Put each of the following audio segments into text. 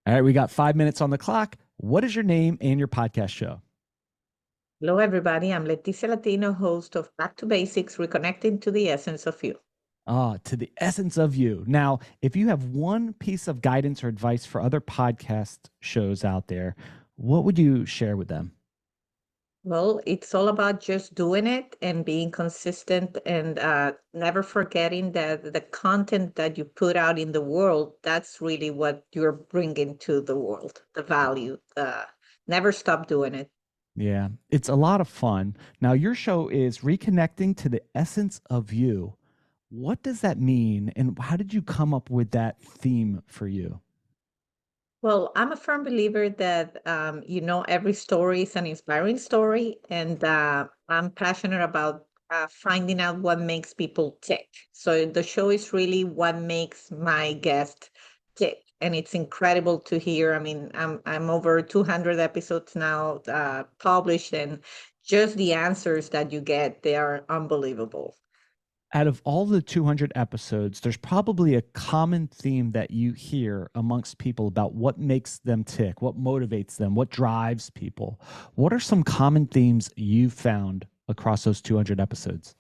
All right, we got 5 minutes on the clock. What is your name and your podcast show? Hello, everybody. I'm Leticia Latino, host of Back to Basics, Reconnecting to the Essence of You. Ah, to the essence of you. Now, if you have one piece of guidance or advice for other podcast shows out there, what would you share with them? Well, it's all about just doing it and being consistent and never forgetting that the content that you put out in the world, that's really what you're bringing to the world, the value. Never stop doing it. Yeah, it's a lot of fun. Now, your show is Reconnecting to the Essence of You. What does that mean? And how did you come up with that theme for you? Well, I'm a firm believer that, every story is an inspiring story, and I'm passionate about finding out what makes people tick. So the show is really what makes my guest tick, and it's incredible to hear. I mean, I'm over 200 episodes now published, and just the answers that you get, they are unbelievable. Out of all the 200 episodes, there's probably a common theme that you hear amongst people about what makes them tick, what motivates them, what drives people. What are some common themes you found across those 200 episodes?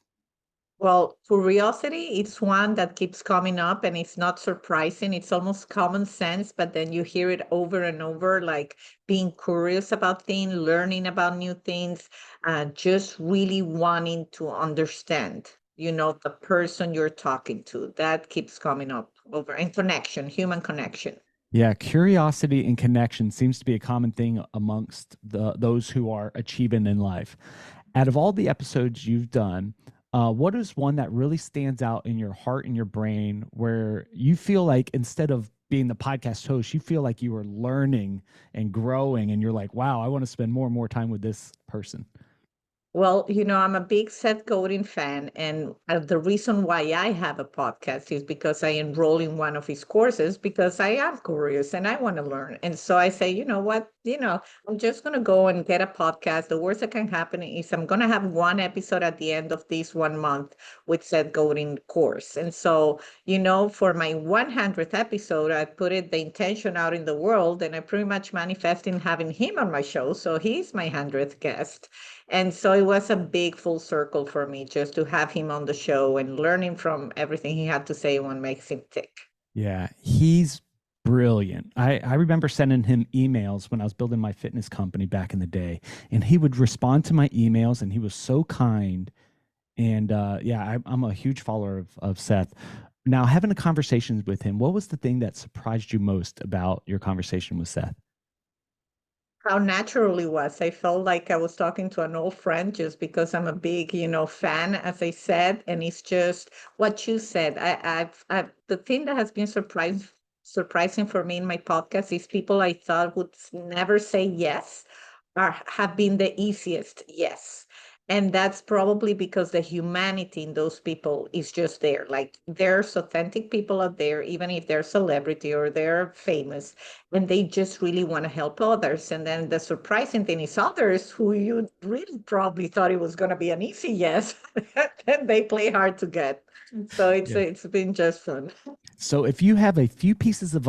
Well, curiosity, it's one that keeps coming up and it's not surprising. It's almost common sense, but then you hear it over and over, like being curious about things, learning about new things, just really wanting to understand, the person you're talking to. That keeps coming up over and connection, human connection. Yeah, curiosity and connection seems to be a common thing amongst those who are achieving in life. Out of all the episodes you've done, what is one that really stands out in your heart and your brain where you feel like instead of being the podcast host, you feel like you are learning and growing and you're like, wow, I want to spend more and more time with this person? Well, I'm a big Seth Godin fan, and the reason why I have a podcast is because I enroll in one of his courses because I am curious and I want to learn. And so I say, you know what, I'm just going to go and get a podcast. The worst that can happen is I'm going to have one episode at the end of this 1 month with Seth Godin course. And so, for my 100th episode, I put the intention out in the world, and I pretty much manifesting having him on my show. So he's my 100th guest. And so it was a big full circle for me just to have him on the show and learning from everything he had to say what makes him tick. Yeah, he's brilliant. I remember sending him emails when I was building my fitness company back in the day, and he would respond to my emails, and he was so kind. And yeah, I'm a huge follower of Seth. Now, having a conversation with him, what was the thing that surprised you most about your conversation with Seth? How natural it was. I felt like I was talking to an old friend just because I'm a big, fan, as I said. And it's just what you said. The thing that has been surprising for me in my podcast is people I thought would never say yes have been the easiest yes. And that's probably because the humanity in those people is just there. Like there's authentic people out there, even if they're celebrity or they're famous, and they just really want to help others. And then the surprising thing is others who you really probably thought it was going to be an easy yes, and they play hard to get. So Yeah. it's been just fun. So, if you have a few pieces of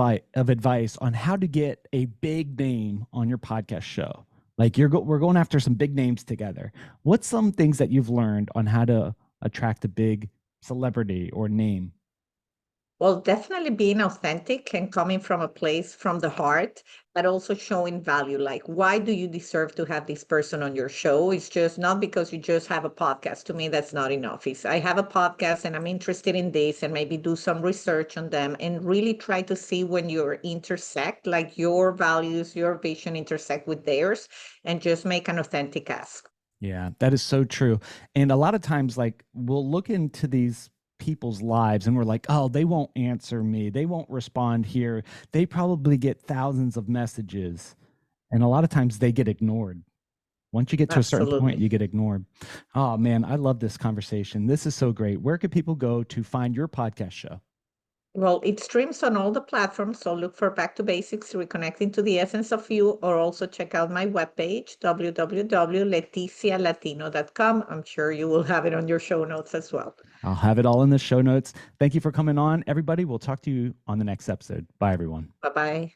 advice on how to get a big name on your podcast show, like we're going after some big names together, what's some things that you've learned on how to attract a big celebrity or name? Well, definitely being authentic and coming from a place from the heart, but also showing value. Like, why do you deserve to have this person on your show? It's just not because you just have a podcast. To me, that's not enough. It's I have a podcast and I'm interested in this, and maybe do some research on them and really try to see when you intersect, like your values, your vision intersect with theirs, and just make an authentic ask. Yeah, that is so true. And a lot of times, like, we'll look into these people's lives and we're like, oh, they won't answer me. They won't respond here. They probably get thousands of messages. And a lot of times they get ignored. Once you get to a certain point, Absolutely. you get ignored. Oh, man, I love this conversation. This is so great. Where can people go to find your podcast show? Well, it streams on all the platforms, so look for Back to Basics, Reconnecting to the Essence of You, or also check out my webpage, www.leticialatino.com. I'm sure you will have it on your show notes as well. I'll have it all in the show notes. Thank you for coming on, everybody. We'll talk to you on the next episode. Bye, everyone. Bye bye.